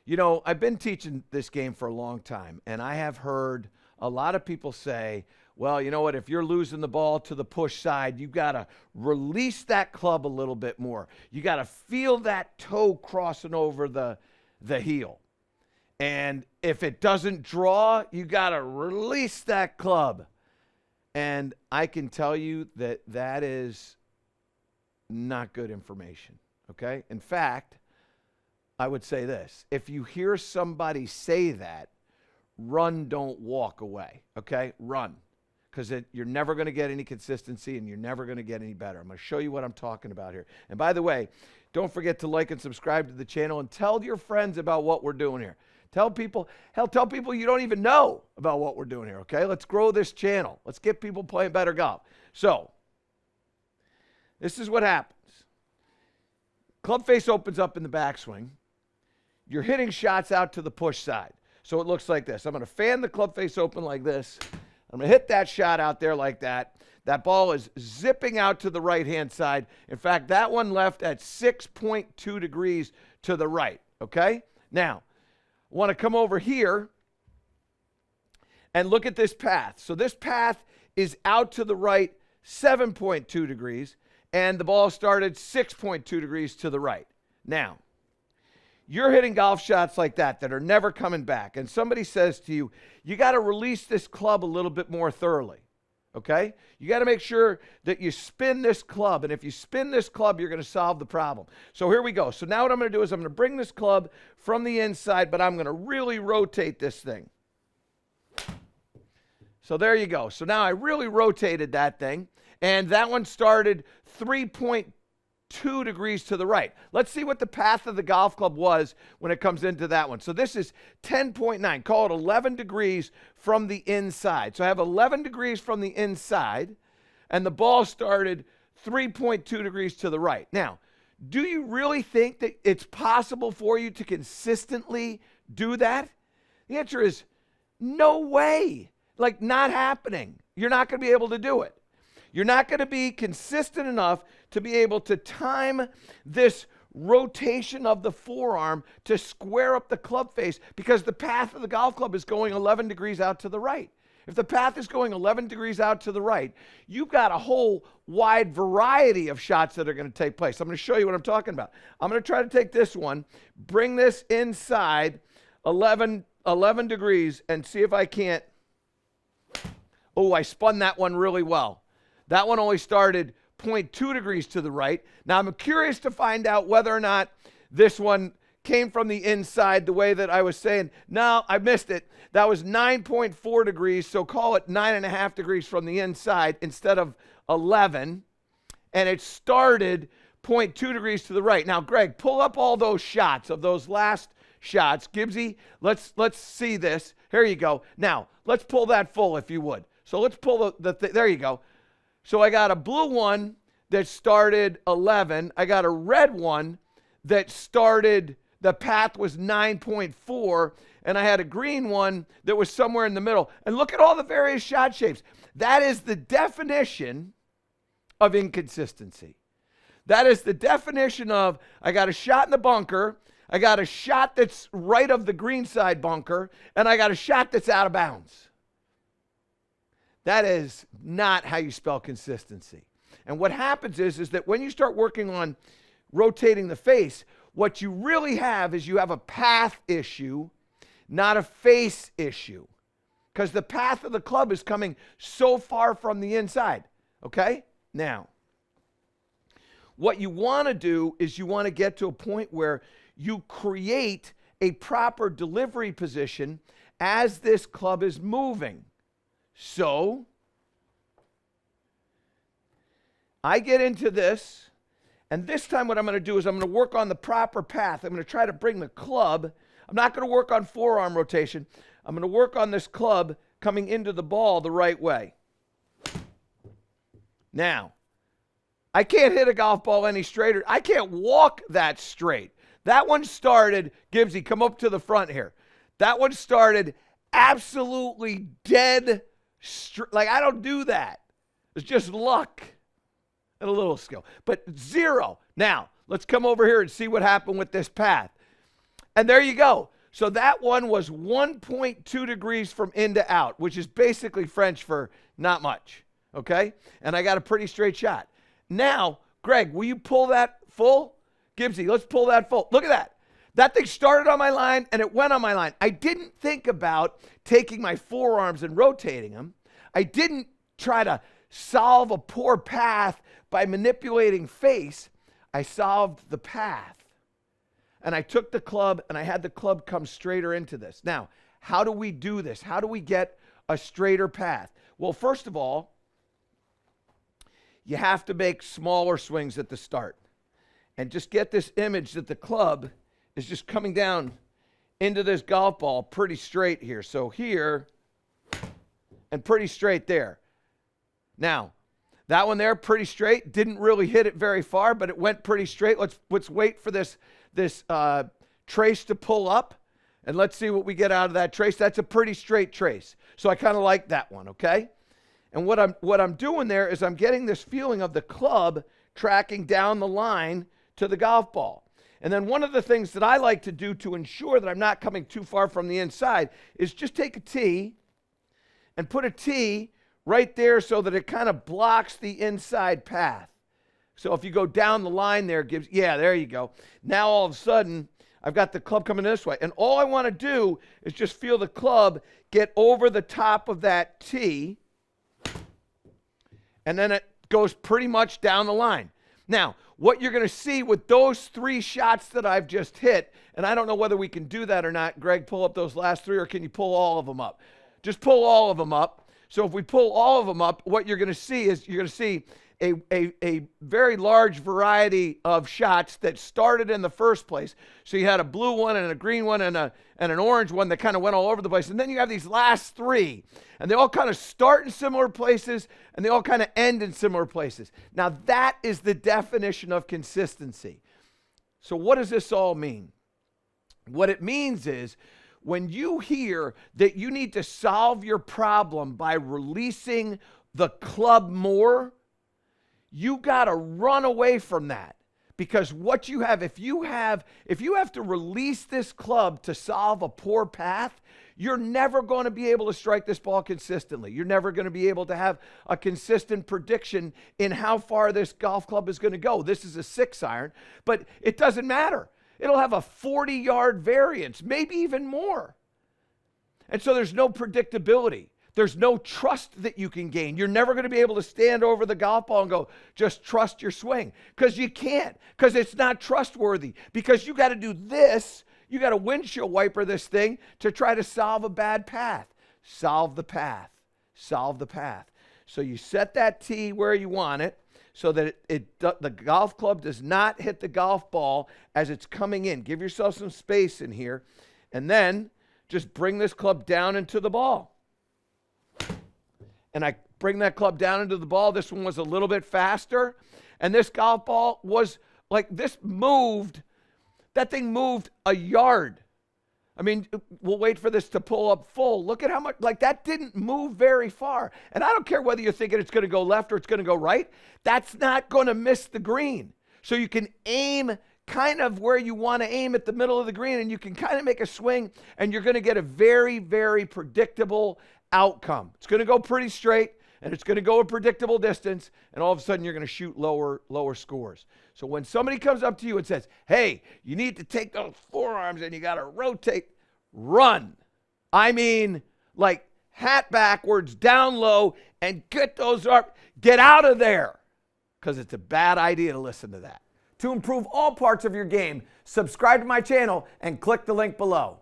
You know, I've been teaching this game for a long time, and I have heard a lot of people say, well, you know what, if you're losing the ball to the push side, you got to release that club a little bit more. You got to feel that toe crossing over the heel. And if it doesn't draw, you got to release that club. And I can tell you that that is not good information, okay? In fact, I would say this. If you hear somebody say that, run, don't walk away, okay? Run, because you're never going to get any consistency and you're never going to get any better. I'm going to show you what I'm talking about here. And by the way, don't forget to like and subscribe to the channel and tell your friends about what we're doing here. Tell people you don't even know about what we're doing here, okay? Let's grow this channel. Let's get people playing better golf. So, this is what happens. Club face opens up in the backswing. You're hitting shots out to the push side. So it looks like this. I'm going to fan the club face open like this. I'm going to hit that shot out there like that. That ball is zipping out to the right-hand side. In fact, that one left at 6.2 degrees to the right, okay? Now, I want to come over here and look at this path. So this path is out to the right 7.2 degrees, and the ball started 6.2 degrees to the right. Now, you're hitting golf shots like that are never coming back. And somebody says to you, you got to release this club a little bit more thoroughly, okay? You got to make sure that you spin this club. And if you spin this club, you're going to solve the problem. So here we go. So now what I'm going to do is I'm going to bring this club from the inside, but I'm going to really rotate this thing. So there you go. So now I really rotated that thing. And that one started 3.2 degrees to the right. Let's see what the path of the golf club was when it comes into that one. So this is 10.9. Call it 11 degrees from the inside. So I have 11 degrees from the inside, and the ball started 3.2 degrees to the right. Now, do you really think that it's possible for you to consistently do that? The answer is no way. Like, not happening. You're not going to be able to do it. You're not going to be consistent enough to be able to time this rotation of the forearm to square up the club face, because the path of the golf club is going 11 degrees out to the right. If the path is going 11 degrees out to the right, you've got a whole wide variety of shots that are going to take place. I'm going to show you what I'm talking about. I'm going to try to take this one, bring this inside 11 degrees, and see if I can't. Oh, I spun that one really well. That one only started 0.2 degrees to the right. Now, I'm curious to find out whether or not this one came from the inside the way that I was saying. No, I missed it. That was 9.4 degrees, so call it 9.5 degrees from the inside instead of 11. And it started 0.2 degrees to the right. Now, Greg, pull up all those shots of those last shots. Gibbsy, let's see this. Here you go. Now, let's pull that full if you would. So let's pull there you go. So I got a blue one that started 11. I got a red one that started, the path was 9.4. And I had a green one that was somewhere in the middle. And look at all the various shot shapes. That is the definition of inconsistency. That is the definition of, I got a shot in the bunker, I got a shot that's right of the green side bunker, and I got a shot that's out of bounds. That is not how you spell consistency. And what happens is that when you start working on rotating the face, what you really have is you have a path issue, not a face issue. Because the path of the club is coming so far from the inside. Okay? Now, what you want to do is you want to get to a point where you create a proper delivery position as this club is moving. So, I get into this, and this time what I'm going to do is I'm going to work on the proper path. I'm going to try to bring the club. I'm not going to work on forearm rotation. I'm going to work on this club coming into the ball the right way. Now, I can't hit a golf ball any straighter. I can't walk that straight. That one started, Gibbsy, come up to the front here. That one started absolutely dead straight. Like, I don't do that. It's just luck and a little skill, but zero. Now, let's come over here and see what happened with this path. And there you go. So that one was 1.2 degrees from in to out, which is basically French for not much, okay? And I got a pretty straight shot. Now, Greg, will you pull that full? Gibbsy, let's pull that full. Look at that. That thing started on my line and it went on my line. I didn't think about taking my forearms and rotating them. I didn't try to solve a poor path by manipulating face. I solved the path. And I took the club and I had the club come straighter into this. Now, how do we do this? How do we get a straighter path? Well, first of all, you have to make smaller swings at the start. And just get this image that the club is just coming down into this golf ball pretty straight here. So here and pretty straight there. Now, that one there, pretty straight. Didn't really hit it very far, but it went pretty straight. Let's wait for this trace to pull up, and let's see what we get out of that trace. That's a pretty straight trace. So I kind of like that one, okay? And what I'm doing there is I'm getting this feeling of the club tracking down the line to the golf ball. And then one of the things that I like to do to ensure that I'm not coming too far from the inside is just take a tee and put a tee right there so that it kind of blocks the inside path. So if you go down the line there, there you go. Now all of a sudden, I've got the club coming this way. And all I want to do is just feel the club get over the top of that tee. And then it goes pretty much down the line. Now, what you're going to see with those 3 shots that I've just hit, and I don't know whether we can do that or not. Greg, pull up those last 3, or can you pull all of them up? Just pull all of them up. So if we pull all of them up, what you're going to see is you're going to see a very large variety of shots that started in the first place. So you had a blue one and a green one and an orange one that kind of went all over the place. And then you have these last 3, and they all kind of start in similar places and they all kind of end in similar places. Now that is the definition of consistency. So what does this all mean? What it means is when you hear that you need to solve your problem by releasing the club more, you got to run away from that, because what you have, if you have to release this club to solve a poor path, you're never going to be able to strike this ball consistently. You're never going to be able to have a consistent prediction in how far this golf club is going to go. This is a 6-iron, but it doesn't matter. It'll have a 40-yard variance, maybe even more. And so there's no predictability. There's no trust that you can gain. You're never going to be able to stand over the golf ball and go, just trust your swing. Because you can't. Because it's not trustworthy. Because you got to do this. You got to windshield wiper this thing to try to solve a bad path. Solve the path. Solve the path. So you set that tee where you want it so that the golf club does not hit the golf ball as it's coming in. Give yourself some space in here. And then just bring this club down into the ball. And I bring that club down into the ball. This one was a little bit faster. And this golf ball was like, that thing moved a yard. I mean, we'll wait for this to pull up full. Look at how much, that didn't move very far. And I don't care whether you're thinking it's going to go left or it's going to go right. That's not going to miss the green. So you can aim kind of where you want to aim at the middle of the green, and you can kind of make a swing, and you're going to get a very, very predictable outcome. It's going to go pretty straight, and it's going to go a predictable distance, and all of a sudden you're going to shoot lower scores. So when somebody comes up to you and says, hey, you need to take those forearms and you got to rotate, run. I mean, like hat backwards, down low, and get those up. Get out of there, because it's a bad idea to listen to that. To improve all parts of your game, subscribe to my channel and click the link below.